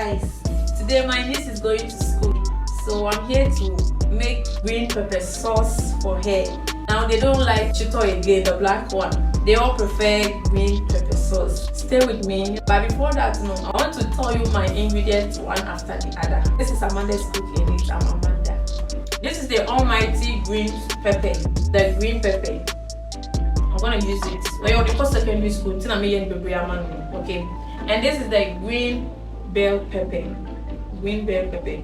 guys, today my niece is going to school, so I'm here to make green pepper sauce for her. Now they don't like chito again, the black one. They all prefer green pepper sauce. Stay with me. But before that, no, I want to tell you my ingredients one after the other. This is Amanda's cooking. I'm Amanda. This is the almighty green pepper, the green pepper. I'm gonna use it. Well, the first secondary school, okay. And this is the green bell pepper. Green bell pepper.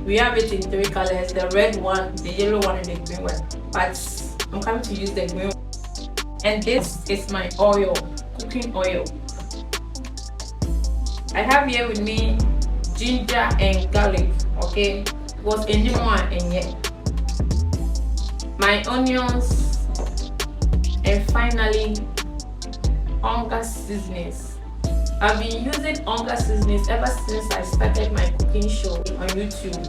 We have it in 3 colors: the red one, the yellow one, and the green one. But I'm coming to use the green one. And this is my oil, cooking oil. I have here with me ginger and garlic. Okay, was any more and yet my onions, and finally onga seasonings. I've been using onga seasonings ever since I started my cooking show on YouTube.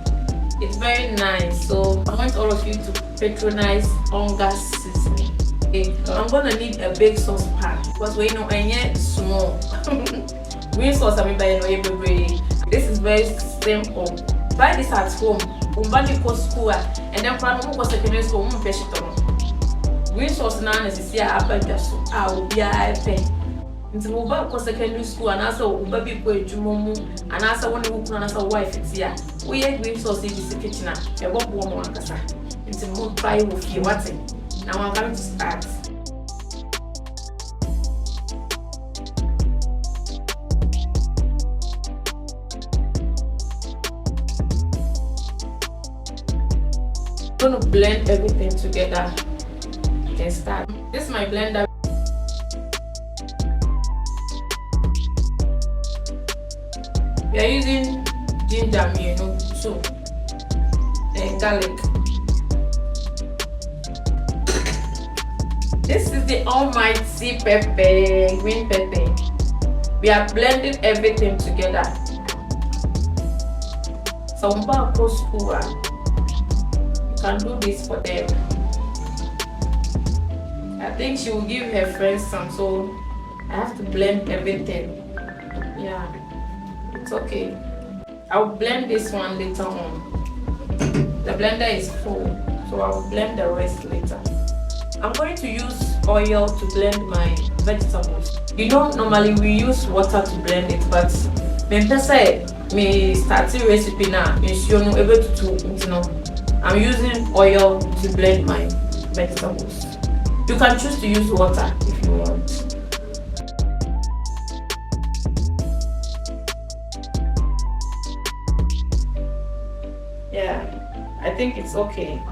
It's very nice, so I want all of you to patronize onga seasoning. Okay, I'm gonna need a big saucepan because we know I need small. Green sauce I mean by baby. This is very simple. Try this at home. Umbani go school and then from go secondary school green sauce now is here abada so I will be a pay. Nti wo ba ko secondary school and also wo ba bi ko edwuma mu and also when wo kuna na wife it here. We green sauce in the kitchen e wo bo mo akasa. Nti mo try wo fie what. Now I'm going to start. I'm going to blend everything together. You can start. This is my blender. We are using ginger, too, and garlic. This is the almighty pepper, green pepper. We are blending everything together. So school, you can do this for them. I think she will give her friends some, so I have to blend everything. Yeah, it's okay. I'll blend this one later on. The blender is full, so I'll blend the rest later. I'm going to use oil to blend my vegetables. Normally we use water to blend it, but when I say me starting recipe now, I'm using oil to blend my vegetables. You can choose to use water if you want. Yeah, I think it's okay.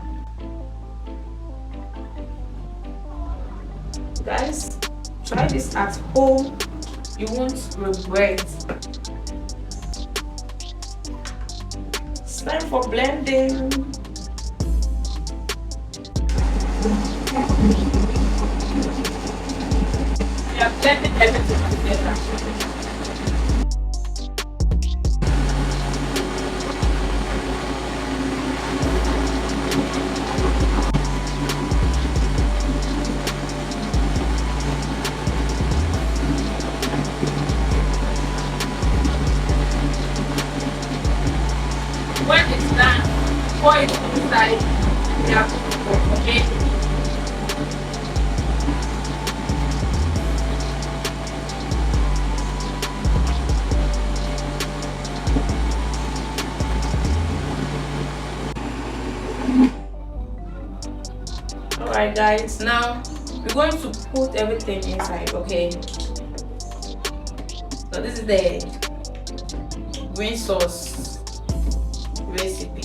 Guys, try this at home. You won't regret. It's time for blending. We are blending everything together. When it's done, pour it inside. Yeah, okay. Alright guys, now we're going to put everything inside, okay? So this is the green sauce recipe.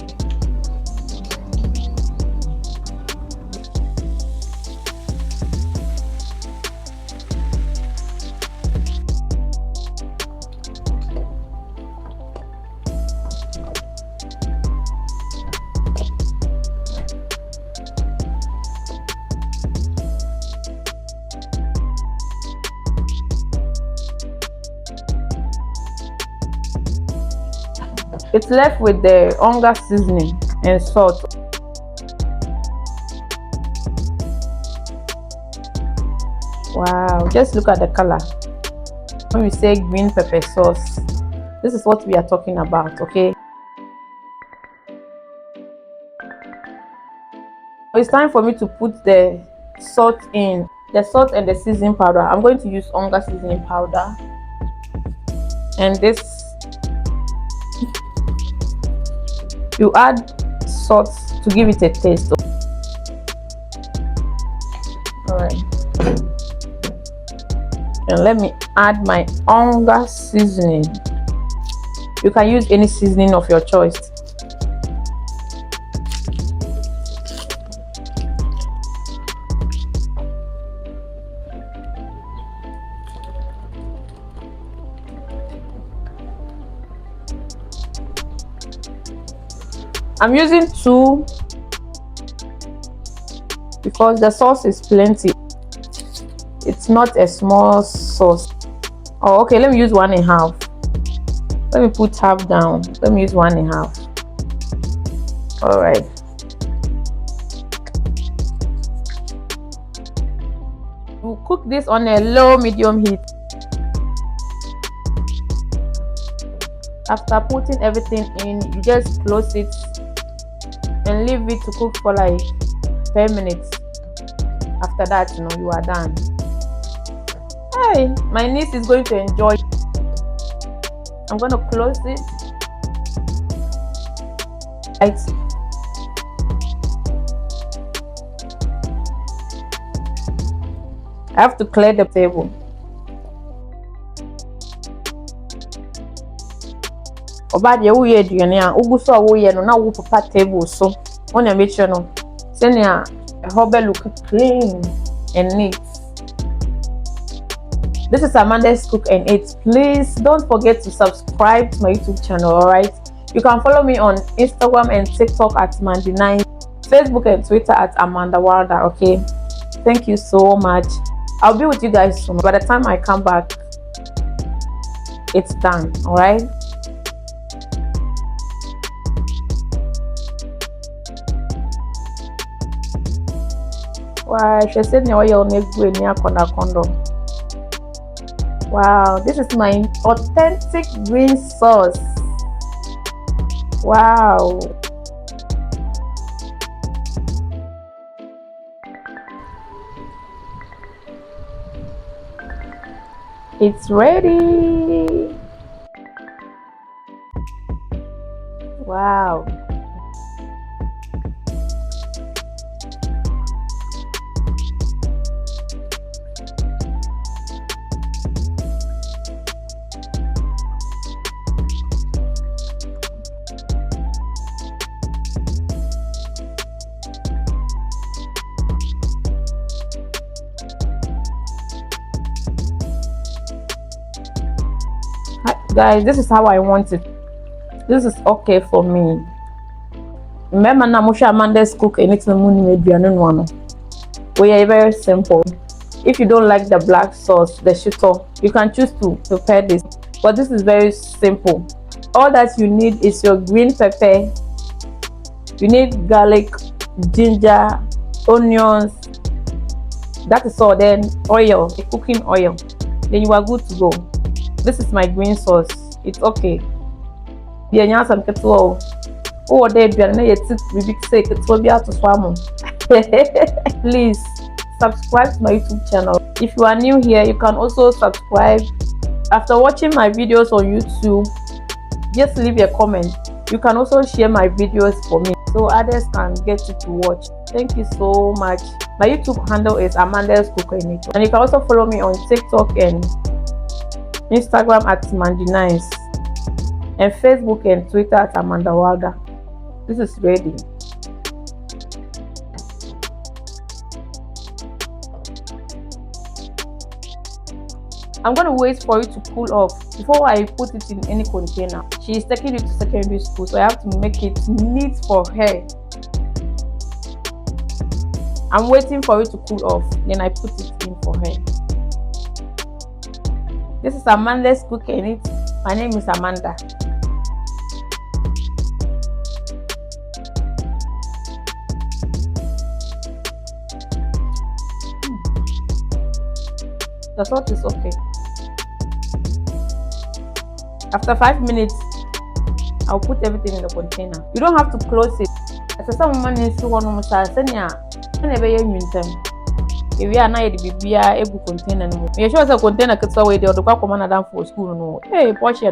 It's left with the onga seasoning and salt. Wow, just look at the color. When we say green pepper sauce, This is what we are talking about, okay? It's time for me to put the salt in. The salt and the seasoning powder. I'm going to use Onga seasoning powder. And this, you add salt to give it a taste. Alright. And let me add my Onga seasoning. You can use any seasoning of your choice. I'm using 2 because the sauce is plenty. It's not a small sauce. Oh, okay, let me use 1.5. Let me put half down. Let me use 1.5. All right. We'll cook this on a low medium heat. After putting everything in, you just close it and leave it to cook for like 10 minutes. After that, you are done. Hey, my niece is going to enjoy. I'm going to close it. Right. I have to clear the table. Oba de wo ye aduane a ugu so wo ye no na wo papa table so won na make sure no senia hobe look clean and neat. This is Amanda's Cook and Eat. Please don't forget to subscribe to my YouTube channel. All right, you can follow me on Instagram and TikTok at Mandy9, Facebook and Twitter at Amanda Wilder. Okay, thank you so much. I'll be with you guys soon. By the time I come back, it's done. All right. Wow, she said no oil near condom. Wow, this is my authentic green sauce. Wow. It's ready. Wow. Guys, this is how I want it. This is okay for me. Remember now, Musha Amanda's Cook and it's the moon one. We are very simple. If you don't like the black sauce, the shito, you can choose to prepare this. But this is very simple. All that you need is your green pepper. You need garlic, ginger, onions. That is all. Then oil, cooking oil. Then you are good to go. This is my green sauce. It's okay. Yeah, you some kettle. Oh, they be na yet big say kettle be out to swam. Please subscribe to my YouTube channel. If you are new here, you can also subscribe. After watching my videos on YouTube, just leave a comment. You can also share my videos for me so others can get it to watch. Thank you so much. My YouTube handle is Amanda's Cook and Eat. And you can also follow me on TikTok and Instagram at Mandy9 and Facebook and Twitter at Amanda Wilder. This is ready. I'm going to wait for it to cool off before I put it in any container. She is taking it to secondary school, so I have to make it neat for her. I'm waiting for it to cool off, then I put it in for her. This is Amanda's Cook and Eat. My name is Amanda. The salt is okay. After 5 minutes, I'll put everything in the container. You don't have to close it. As some money is one of my senior, I never use them. If you are not the BBA, able container. You sure the container could say, the other command for school. No, hey, Porsche.